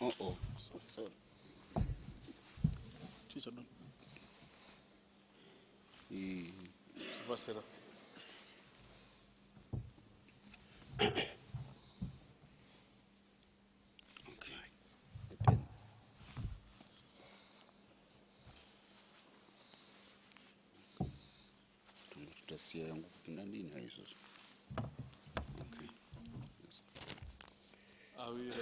Uh-oh. Sorry. Teacher, no. Pastor. Okay. Tutasiya yangu nani na hizo. Okay. Yes. Are we ready?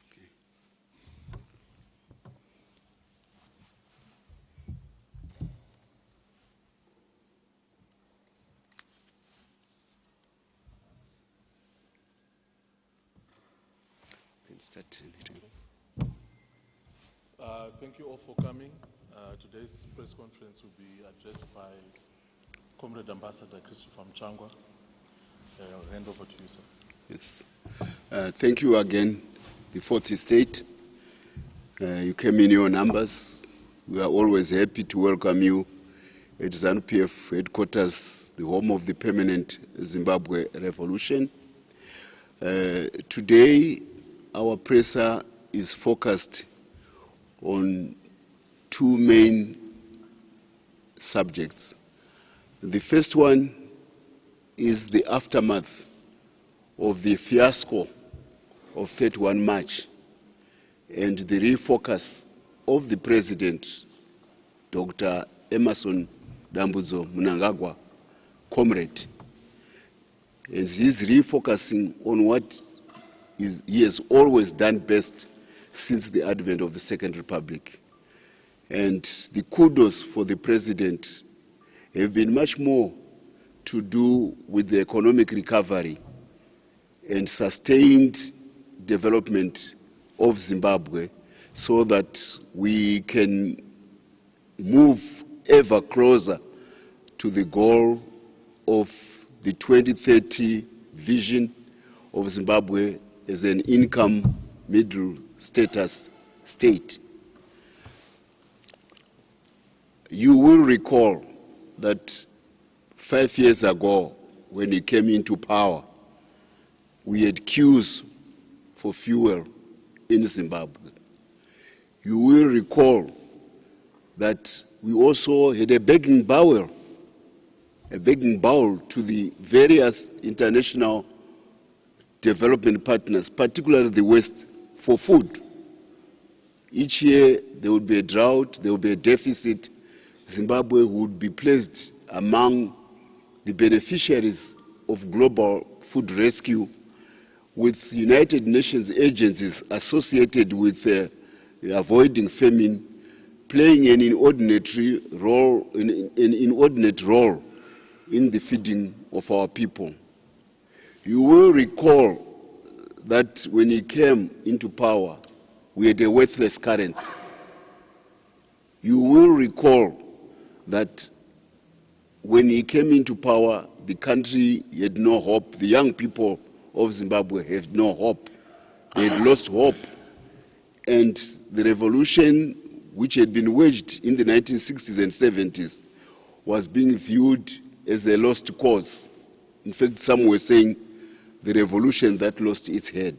Okay. We'll start anytime. Thank you all for coming. Today's press conference will be addressed by Comrade Ambassador Christopher Mchangwa. I'll hand over to you, sir. Yes. Thank you again, the Fourth Estate. You came in your numbers. We are always happy to welcome you at Zanu Pf headquarters, the home of the permanent Zimbabwe revolution. Today, our presser is focused on two main subjects. The first one is the aftermath of the fiasco of 31 March and the refocus of the President, Dr. Emerson Dambudzo Mnangagwa, comrade. And he's refocusing on what he has always done best since the advent of the Second Republic. And the kudos for the President have been much more to do with the economic recovery and sustained development of Zimbabwe so that we can move ever closer to the goal of the 2030 vision of Zimbabwe as an income middle status state. You will recall that 5 years ago, when he came into power, we had queues for fuel in Zimbabwe. You will recall that we also had a begging bowl to the various international development partners, particularly the West, for food. Each year there would be a drought, there would be a deficit. Zimbabwe would be placed among the beneficiaries of global food rescue, with United Nations agencies associated with avoiding famine playing an inordinate role in the feeding of our people. You will recall that when he came into power, we had a worthless currency. You will recall that when he came into power, the country had no hope. The young people of Zimbabwe had no hope. They had lost hope. And the revolution, which had been waged in the 1960s and 70s, was being viewed as a lost cause. In fact, some were saying the revolution that lost its head.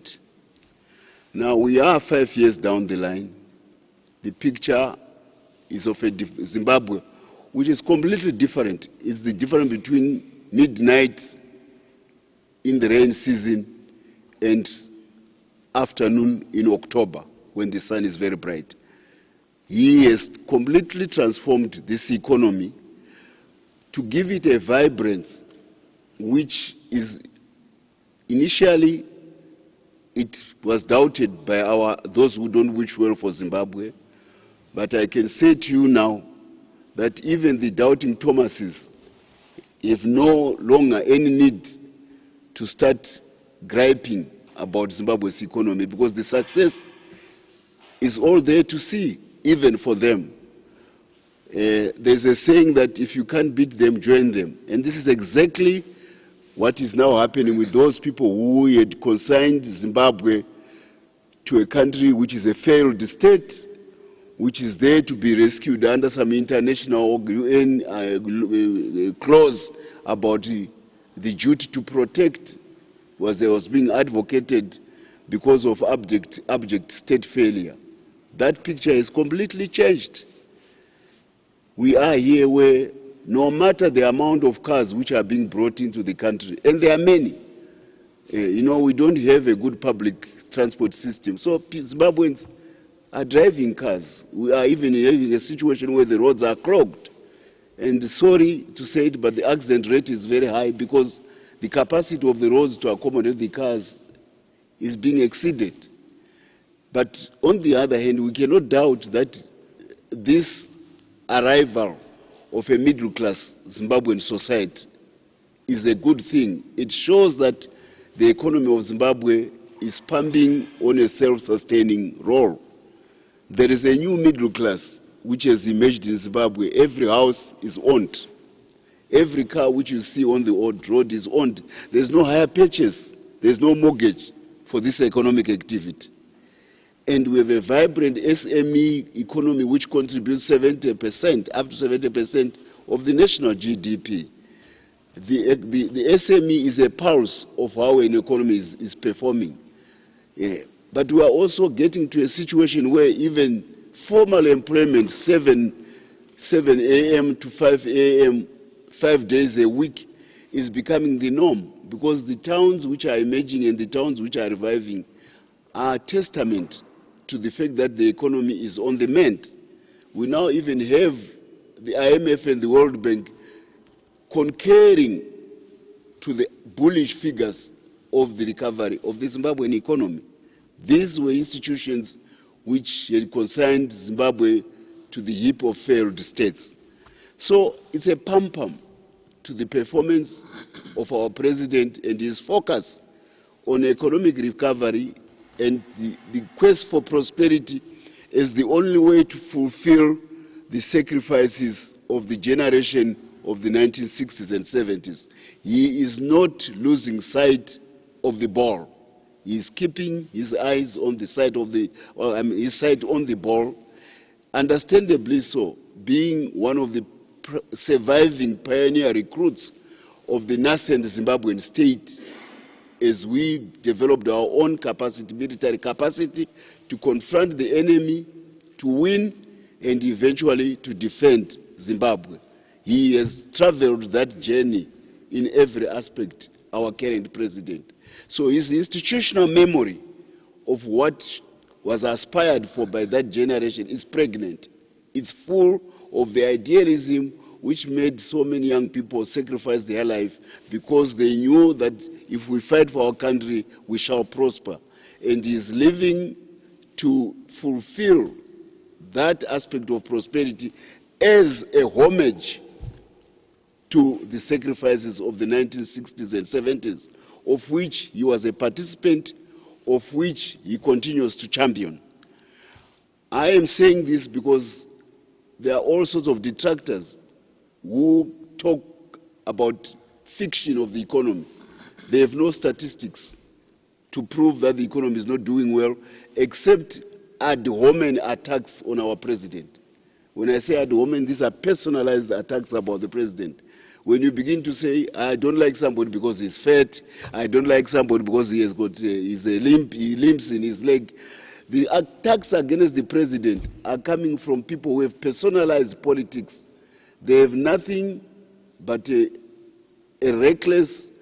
Now we are 5 years down the line. The picture is of a Zimbabwe which is completely different. It's the difference between midnight in the rain season and afternoon in October when the sun is very bright. He has completely transformed this economy to give it a vibrance which is initially it was doubted by those who don't wish well for Zimbabwe. But I can say to you now that even the doubting Thomases have no longer any need to start griping about Zimbabwe's economy, because the success is all there to see, even for them. There's a saying that if you can't beat them, join them. And this is exactly what is now happening with those people who had consigned Zimbabwe to a country which is a failed state, which is there to be rescued under some international UN clause about the duty to protect was being advocated because of abject state failure. That picture has completely changed. We are here where no matter the amount of cars which are being brought into the country, and there are many, we don't have a good public transport system. So Zimbabweans are driving cars. We are even having a situation where the roads are clogged. And sorry to say it, but the accident rate is very high because the capacity of the roads to accommodate the cars is being exceeded. But on the other hand, we cannot doubt that this arrival of a middle-class Zimbabwean society is a good thing. It shows that the economy of Zimbabwe is pumping on a self-sustaining role. There is a new middle class which has emerged in Zimbabwe. Every house is owned. Every car which you see on the old road is owned. There's no hire purchase. There's no mortgage for this economic activity. And we have a vibrant SME economy which contributes 70%, up to 70% of the national GDP. The SME is a pulse of how an economy is performing. But we are also getting to a situation where even formal employment, 7 a.m. to 5 a.m., 5 days a week, is becoming the norm, because the towns which are emerging and the towns which are reviving are a testament to the fact that the economy is on the mend. We now even have the IMF and the World Bank concurring to the bullish figures of the recovery of the Zimbabwean economy. These were institutions which had consigned Zimbabwe to the heap of failed states. So it's a pum-pum to the performance of our president and his focus on economic recovery and the quest for prosperity is the only way to fulfill the sacrifices of the generation of the 1960s and 70s. He is not losing sight of the ball. He is keeping his eyes on the side of his sight on the ball, understandably so, being one of the surviving pioneer recruits of the nascent Zimbabwean state as we developed our own capacity, military capacity, to confront the enemy, to win, and eventually to defend Zimbabwe. He has traveled that journey in every aspect, our current president. So his institutional memory of what was aspired for by that generation is pregnant. It's full of the idealism which made so many young people sacrifice their life because they knew that if we fight for our country, we shall prosper. And he is living to fulfill that aspect of prosperity as a homage to the sacrifices of the 1960s and 70s, of which he was a participant, of which he continues to champion. I am saying this because there are all sorts of detractors who talk about fiction of the economy. They have no statistics to prove that the economy is not doing well, except ad hominem attacks on our president. When I say ad hominem, these are personalized attacks about the president. When you begin to say, I don't like somebody because he's fat, I don't like somebody because he has got he limps in his leg, the attacks against the president are coming from people who have personalized politics. They have nothing but a reckless,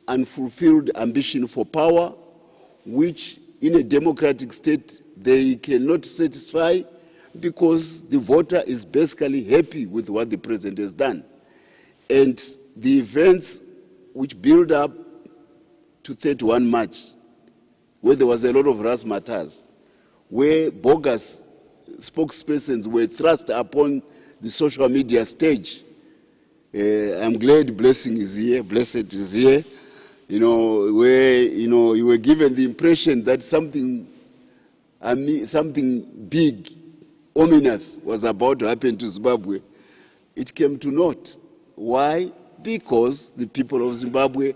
unfulfilled ambition for power, which in a democratic state they cannot satisfy because the voter is basically happy with what the president has done. And the events which build up to 31 March, where there was a lot of razzmatazz, where bogus spokespersons were thrust upon the social media stage. I'm glad Blessing is here, Blessed is here, where, you were given the impression that something big, ominous was about to happen to Zimbabwe. It came to naught. Why? Because the people of Zimbabwe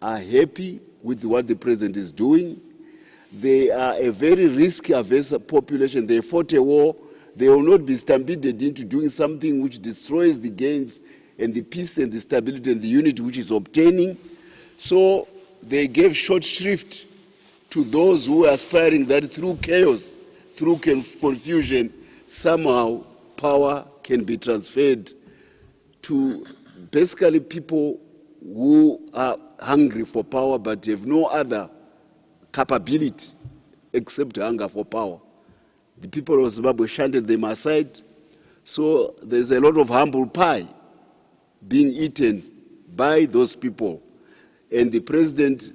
are happy with what the president is doing. They are a very risk-averse population. They fought a war. They will not be stampeded into doing something which destroys the gains and the peace and the stability and the unity which is obtaining. So they gave short shrift to those who were aspiring that through chaos, through confusion, somehow power can be transferred to basically people who are hungry for power but have no other capability except hunger for power. The people of Zimbabwe shunted them aside, so there's a lot of humble pie being eaten by those people. And the president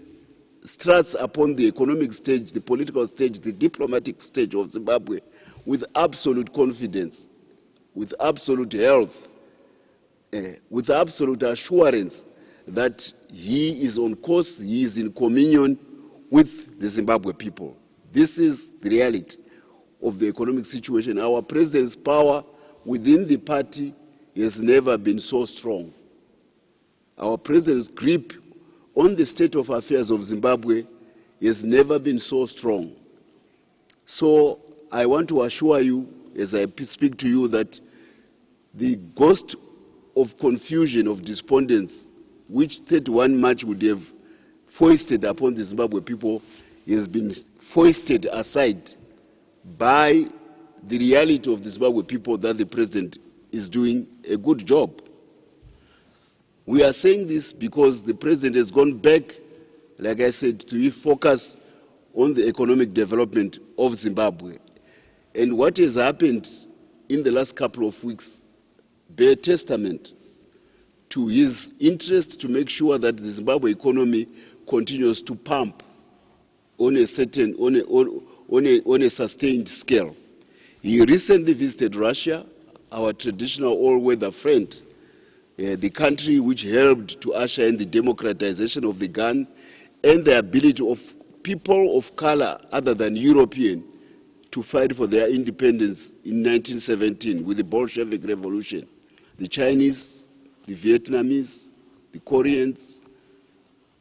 struts upon the economic stage, the political stage, the diplomatic stage of Zimbabwe with absolute confidence, with absolute health, with absolute assurance that he is on course, he is in communion with the Zimbabwe people. This is the reality of the economic situation. Our president's power within the party has never been so strong. Our president's grip on the state of affairs of Zimbabwe has never been so strong. So I want to assure you, as I speak to you, that the ghost of confusion, of despondence, which 31 March would have foisted upon the Zimbabwe people, has been foisted aside by the reality of the Zimbabwe people that the president is doing a good job. We are saying this because the president has gone back, like I said, to focus on the economic development of Zimbabwe. And what has happened in the last couple of weeks bear testament to his interest to make sure that the Zimbabwe economy continues to pump on a certain, on a sustained scale. He recently visited Russia, our traditional all-weather friend, the country which helped to usher in the democratization of the gun and the ability of people of color other than European to fight for their independence in 1917 with the Bolshevik Revolution. The Chinese, the Vietnamese, the Koreans,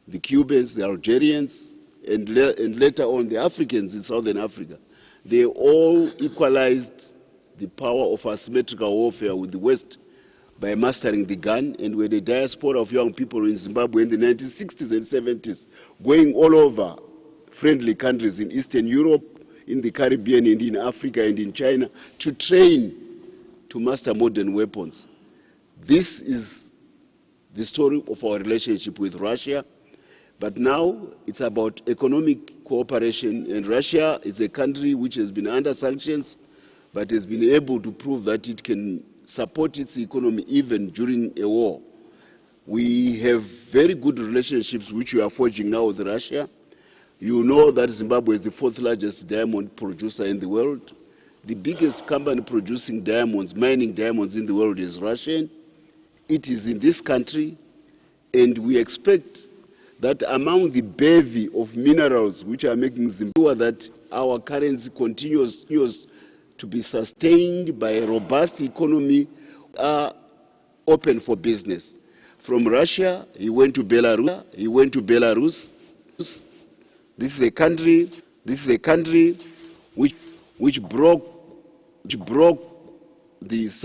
the Cubans, the Algerians, and later on the Africans in Southern Africa, they all equalized the power of asymmetrical warfare with the West by mastering the gun, and with a diaspora of young people in Zimbabwe in the 1960s and 70s, going all over friendly countries in Eastern Europe, in the Caribbean, and in Africa, and in China, to train to master modern weapons. This is the story of our relationship with Russia. But now it's about economic cooperation, and Russia is a country which has been under sanctions, but has been able to prove that it can support its economy even during a war. We have very good relationships which we are forging now with Russia. You know that Zimbabwe is the fourth largest diamond producer in the world. The biggest company producing diamonds, mining diamonds in the world is Russian. It is in this country, and we expect that among the bevy of minerals which are making Zimbabwe, that our currency continues to be sustained by a robust economy, are open for business. From Russia, he went to Belarus. This is a country which broke the sanctions